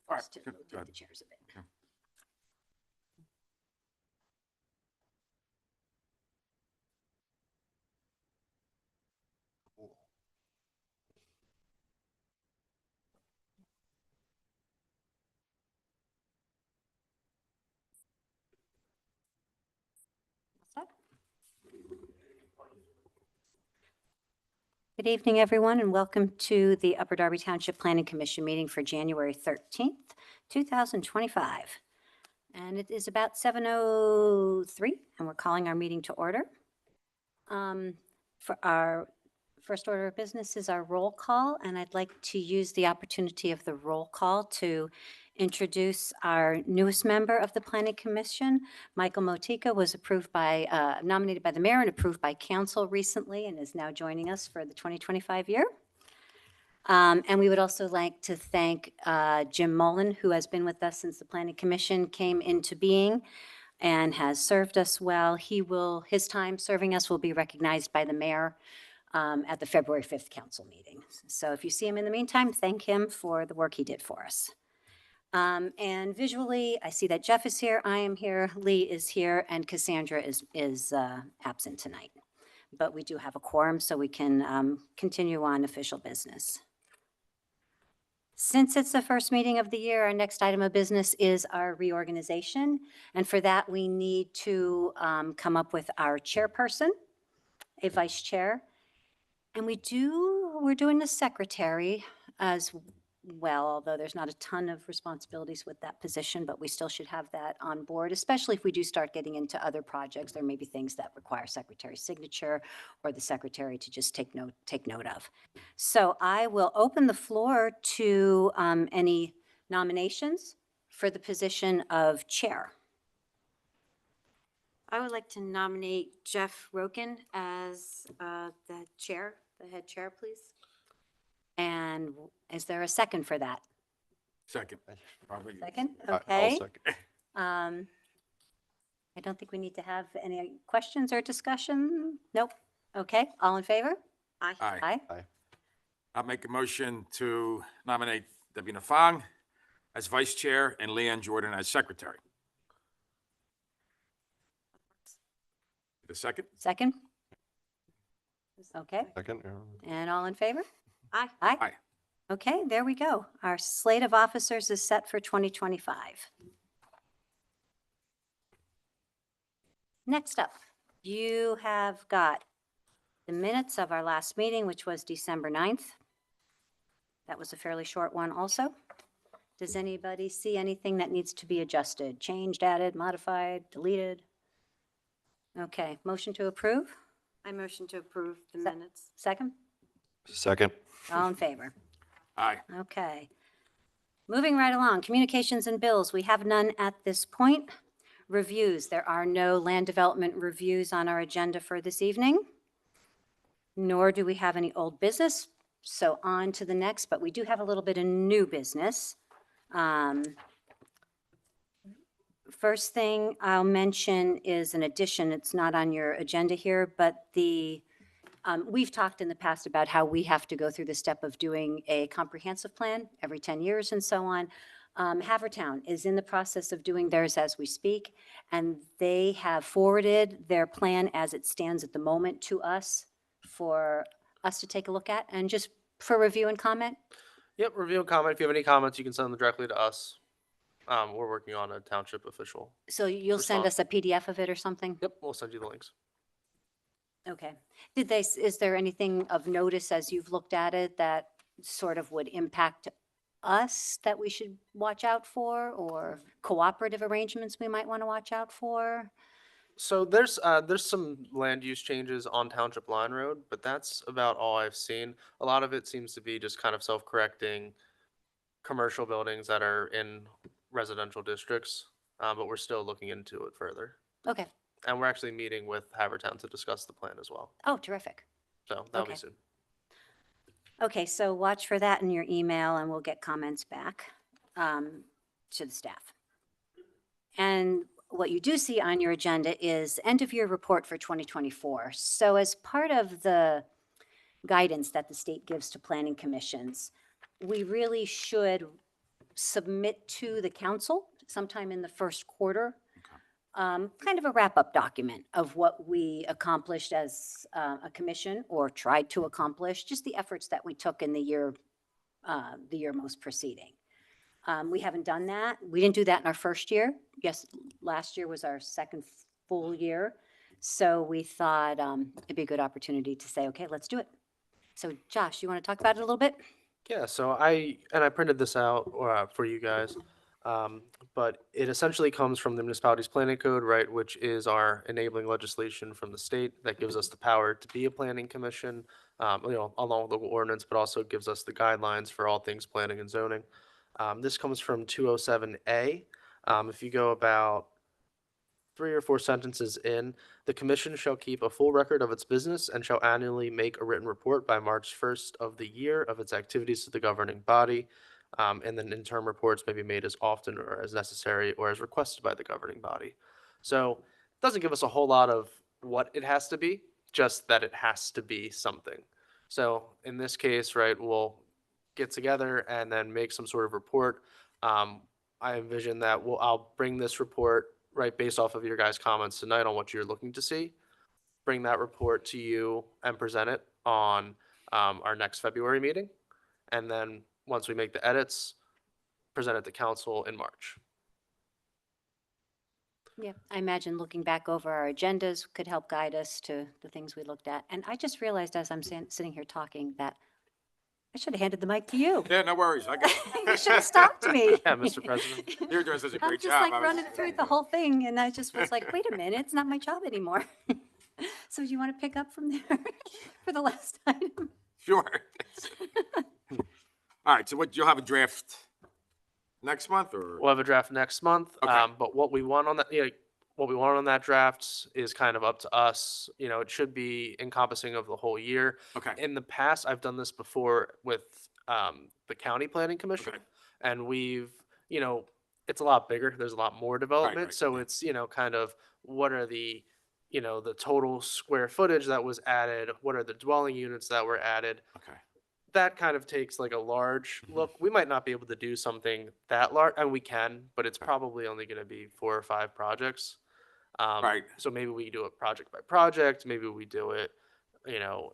All right, Just to go rotate ahead. the chairs a bit. Okay. Good evening, everyone, and welcome to the Upper Darby Township Planning Commission meeting for January 13th, 2025. And it is about 7:03, and we're calling our meeting to order. For our first order of business is our roll call, and I'd like to use the opportunity of the roll call to introduce our newest member of the Planning Commission. Michael Motika was nominated by the mayor and approved by council recently and is now joining us for the 2025 year. And we would also like to thank Jim Mullen, who has been with us since the Planning Commission came into being and has served us well. His time serving us will be recognized by the mayor at the February 5th council meeting. So if you see him in the meantime, thank him for the work he did for us. And visually, I see that Jeff is here, I am here, Lee is here, and Cassandra is absent tonight. But we do have a quorum, so we can continue on official business. Since it's the first meeting of the year, our next item of business is our reorganization. And for that, we need to come up with our chairperson, a vice chair. And we're doing the secretary as well, although there's not a ton of responsibilities with that position, but we still should have that on board, especially if we do start getting into other projects. There may be things that require secretary's signature or the secretary to just take note of. So I will open the floor to any nominations for the position of chair. I would like to nominate Jeff Roken as the head chair, please. And is there a second for that? Second. Probably. Second? I'll Okay. second. I don't think we need to have any questions or discussion. Nope. Okay, all in favor? Aye. Aye. Aye. I'll make a motion to nominate Debbie Nafang as vice chair and Leanne Jordan as secretary. The second? Second? Okay, Second. and all in favor? Aye. Aye. Aye. Okay, there we go. Our slate of officers is set for 2025. Next up, you have got the minutes of our last meeting, which was December 9th. That was a fairly short one also. Does anybody see anything that needs to be adjusted, changed, added, modified, deleted? Okay, motion to approve? I motion to approve the Se- minutes. Second? Second. All in favor? Aye. Okay. Moving right along, communications and bills, we have none at this point. Reviews, there are no land development reviews on our agenda for this evening, nor do we have any old business. So on to the next, but we do have a little bit of new business. First thing I'll mention is an addition. It's not on your agenda here, but we've talked in the past about how we have to go through the step of doing a comprehensive plan every 10 years and so on. Havertown is in the process of doing theirs as we speak, and they have forwarded their plan as it stands at the moment to us for us to take a look at and just for review and comment. Yep, review and comment. If you have any comments, you can send them directly to us. We're working on a township official. So you'll send us a PDF of it or something? Yep, we'll send you the links. Okay. Is there anything of notice as you've looked at it that sort of would impact us that we should watch out for, or cooperative arrangements we might want to watch out for? So there's some land use changes on Township Line Road, but that's about all I've seen. A lot of it seems to be just kind of self-correcting commercial buildings that are in residential districts, but we're still looking into it further. Okay. And we're actually meeting with Havertown to discuss the plan as well. Oh, terrific. So that'll Okay. be soon. Okay, so watch for that in your email and we'll get comments back to the staff. And what you do see on your agenda is end of year report for 2024. So as part of the guidance that the state gives to planning commissions, we really should submit to the council sometime in the first quarter. Okay. Kind of a wrap-up document of what we accomplished as a commission or tried to accomplish, just the efforts that we took in the year most preceding. We haven't done that. We didn't do that in our first year. Yes, last year was our second full year. So we thought it'd be a good opportunity to say, okay, let's do it. So Josh, you want to talk about it a little bit? Yeah, so I printed this out for you guys, but it essentially comes from the municipalities planning code, right, which is our enabling legislation from the state that gives us the power to be a planning commission, along with local ordinance, but also gives us the guidelines for all things planning and zoning. This comes from 207A. If you go about 3 or 4 sentences in, the commission shall keep a full record of its business and shall annually make a written report by March 1st of the year of its activities to the governing body. And then interim reports may be made as often or as necessary or as requested by the governing body. So it doesn't give us a whole lot of what it has to be, just that it has to be something. So in this case, right, we'll get together and then make some sort of report. I envision that I'll bring this report right based off of your guys' comments tonight on what you're looking to see. Bring that report to you and present it on our next February meeting. And then once we make the edits, present it to council in March. Yeah, I imagine looking back over our agendas could help guide us to the things we looked at. And I just realized as I'm sitting here talking that I should have handed the mic to you. Yeah, no worries. I got. You should have stopped me. Yeah, Mr. President. You're doing such a I'm great just job. like I was- running through the whole thing and I just was like, wait a minute, it's not my job anymore. So do you want to pick up from there for the last item? Sure. All right, so you'll have a draft next month or? We'll have a draft next month. Okay. But what we want on that, what we want on that draft is kind of up to us. It should be encompassing of the whole year. Okay, In the past, I've done this before with the county planning commission, Okay. and it's a lot bigger. There's a lot more development, right, so yeah. it's kind of what are the the total square footage that was added, what are the dwelling units that were added. okay. That kind of takes like a large Mhm. look. We might not be able to do something that large, and we can, but it's Okay. probably only going to be 4 or 5 projects. Right. So maybe we do it project by project. Maybe we do it,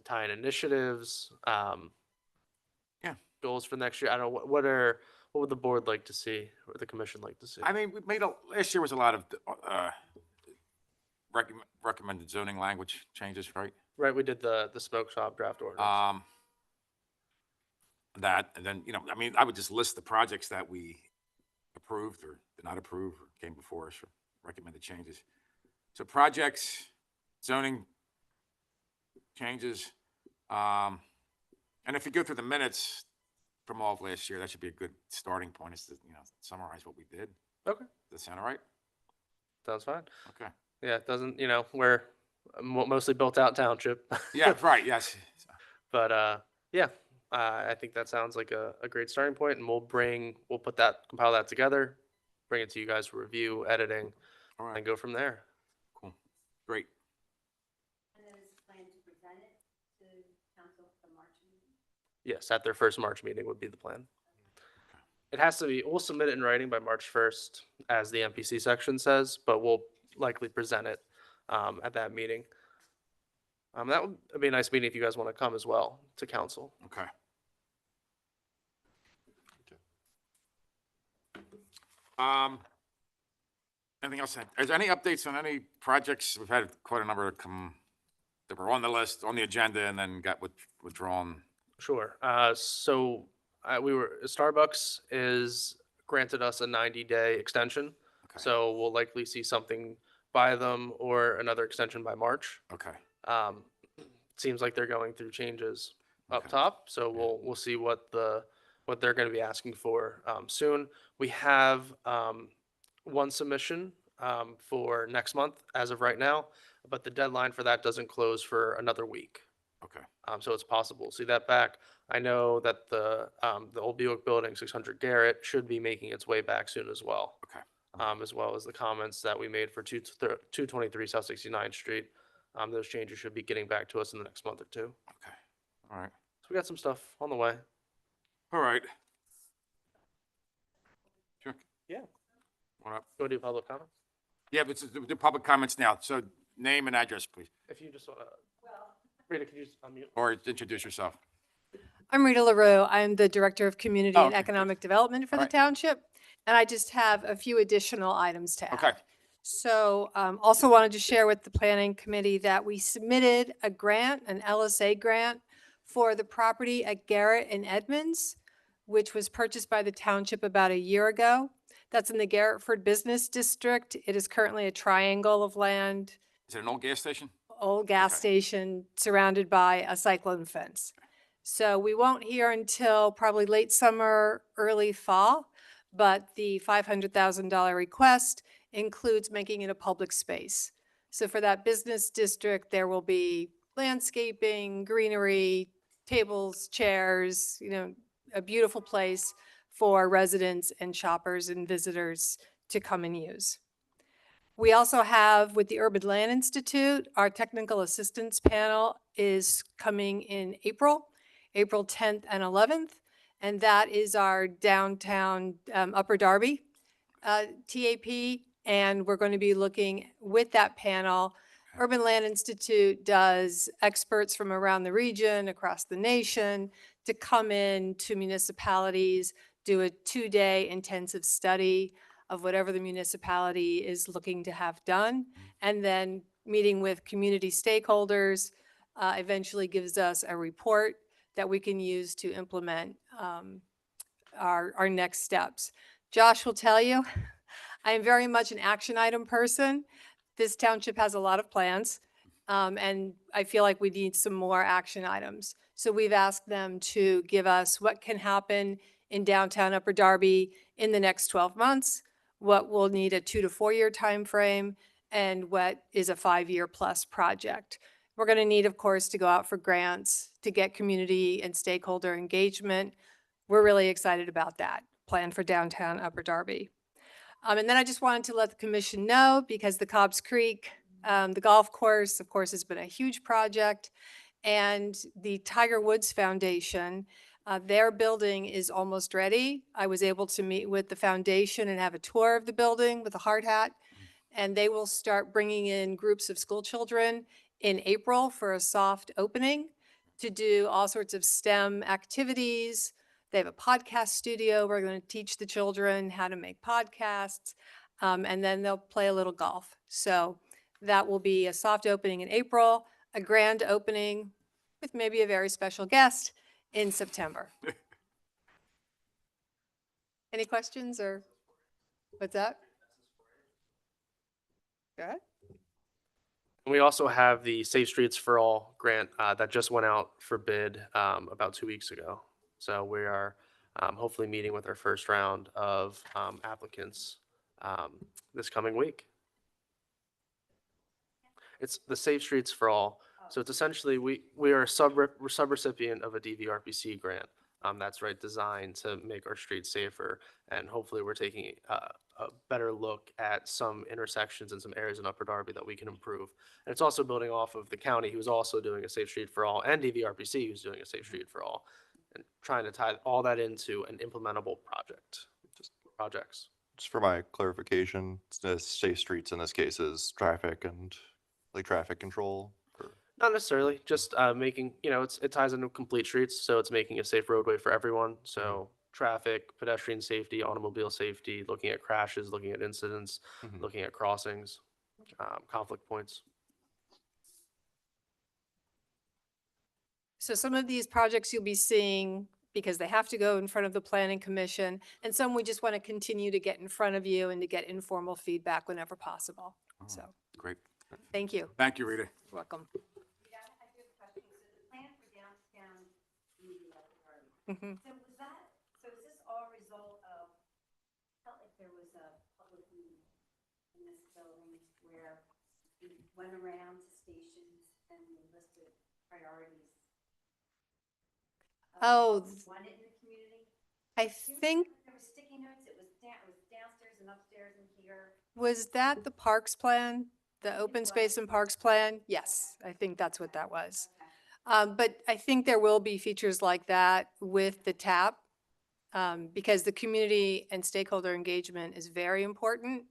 tie-in initiatives. Yeah. Goals for next year. I don't know what would the board like to see or the commission like to see? I mean, we made last year was a lot of recommended zoning language changes, right? Right, we did the smoke shop draft ordinance. That, and then, I mean, I would just list the projects that we approved or did not approve or came before us or recommended changes. So projects, zoning changes, and if you go through the minutes from all of last year, that should be a good starting point, is to, summarize what we did. Okay. Does that sound all right? Sounds fine. Okay. Yeah, it doesn't, we're a mostly built out township. Yeah, right, yes. But yeah, I think that sounds like a great starting point, and we'll compile that together, bring it to you guys for review, editing, All right, and go from there. cool. Great. And then is the plan to present it to council for March meeting? Yes, at their first March meeting would be the plan. It has to be, we'll submit it in writing by March 1st, as the MPC section says, but we'll likely present it at that meeting. That would be a nice meeting if you guys want to come as well to council. Okay. Anything else? Is there any updates on any projects? We've had quite a number that that were on the list, on the agenda, and then got withdrawn. Sure. Starbucks is granted us a 90-day extension. Okay. So we'll likely see something by them or another extension by March. Okay, Seems like they're going through changes up Okay. top, so Yeah. we'll see what they're going to be asking for soon. We have one submission for next month as of right now, but the deadline for that doesn't close for another week. okay, So it's possible we'll see that back. I know that the old Buick building, 600 Garrett, should be making its way back soon as well. okay. As well as the comments that we made for 223 South 69th Street. Those changes should be getting back to us in the next month or two. Okay, all right, So we got some stuff on the way. all right. Yeah. Want to- Go do public comment? Yeah, but the public comments now. So name and address, please, If you just want to, Rita, could you just unmute? or introduce yourself. I'm Rita LaRue. I'm the Director of Community Oh, and okay, good. Economic Development for the Alright. township. And I just have a few additional items to add. Okay. So also wanted to share with the Planning Committee that we submitted a grant, an LSA grant, for the property at Garrett and Edmonds, which was purchased by the township about a year ago. That's in the Garrettford Business District. It is currently a triangle of land, Is it an old gas station? old gas Okay. station surrounded by a cyclone fence. So we won't hear until probably late summer, early fall, but the $500,000 request includes making it a public space. So for that business district, there will be landscaping, greenery, tables, chairs, a beautiful place for residents and shoppers and visitors to come and use. We also have, with the Urban Land Institute, our technical assistance panel is coming in April 10th and 11th, and that is our downtown Upper Darby TAP, and we're going to be looking with that panel. Urban Land Institute does experts from around the region, across the nation, to come in to municipalities, do a 2-day intensive study of whatever the municipality is looking to have done, and then meeting with community stakeholders eventually gives us a report that we can use to implement our next steps. Josh will tell you, I am very much an action item person. This township has a lot of plans, and I feel like we need some more action items. So we've asked them to give us what can happen in downtown Upper Darby in the next 12 months, what will need a 2 to 4 year time frame, and what is a 5-year plus project. We're going to need, of course, to go out for grants to get community and stakeholder engagement. We're really excited about that plan for downtown Upper Darby. And then I just wanted to let the commission know, because the Cobb's Creek, the golf course, of course, has been a huge project. And the Tiger Woods Foundation, their building is almost ready. I was able to meet with the foundation and have a tour of the building with a hard hat. And they will start bringing in groups of school children in April for a soft opening to do all sorts of STEM activities. They have a podcast studio. We're going to teach the children how to make podcasts, and then they'll play a little golf. So that will be a soft opening in April, a grand opening with maybe a very special guest in September. Any questions or what's that? Go ahead. And we also have the Safe Streets for All grant that just went out for bid about 2 weeks ago. So we are hopefully meeting with our first round of applicants this coming week. It's the Safe Streets for All. So it's essentially, we are a subrecipient of a DVRPC grant that's designed to make our streets safer. And hopefully we're taking a better look at some intersections and some areas in Upper Darby that we can improve. And it's also building off of the county, who's also doing a Safe Street for All, and DVRPC, who's doing a Safe Street for All, and trying to tie all that into an implementable projects. Just for my clarification, the safe streets in this case is traffic and traffic control. Not necessarily, just making, it ties into complete streets, so it's making a safe roadway for everyone. So traffic, pedestrian safety, automobile safety, looking at crashes, looking at incidents, Mhm. looking at crossings, conflict points. So some of these projects you'll be seeing because they have to go in front of the Planning Commission, and some we just want to continue to get in front of you and to get informal feedback whenever possible. Oh, So, Great. thank you. Thank you, Rita. You're welcome. Yeah, I do have a question. So the plan for downtown community Upper Darby, Mhm. so is this all a result of, felt like there was a public meeting in this building where we went around to stations and we listed priorities? of Oh, what we wanted in the community? I Do you think, remember There were sticky notes, it was downstairs and upstairs and here. was that the Parks Plan? The Open was. Space and Parks Plan? Yes, I think that's what that was. Okay. But I think there will be features like that with the TAP because the community and stakeholder engagement is very important.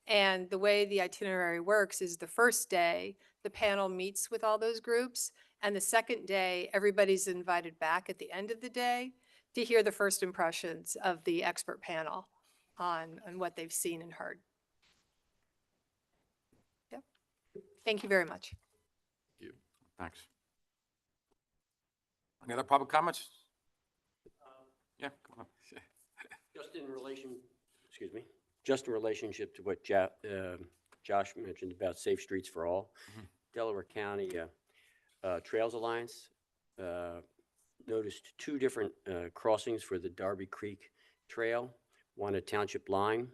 And the way the itinerary works is the first day, the panel meets with all those groups. And the second day, everybody's invited back at the end of the day to hear the first impressions of the expert panel on what they've seen and heard. Yep. Thank you very much. Thanks. Any other public comments? Yeah, come on. Just in relation, excuse me, just in relationship to what Josh mentioned about Safe Streets for All, Delaware County Trails Alliance noticed two different crossings for the Darby Creek Trail, one at Township Line,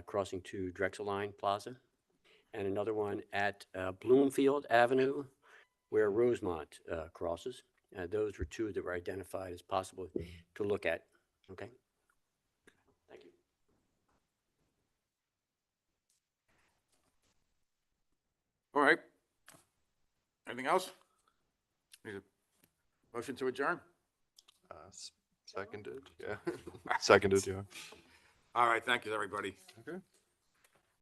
crossing to Drexel Line Plaza, and another one at Bloomfield Avenue, where Rosemont crosses. Those were two that were identified as possible to look at. Okay? Thank you. All right. Anything else? Need a motion to adjourn? Seconded, yeah. Seconded, yeah. All right, thank you, everybody. Okay.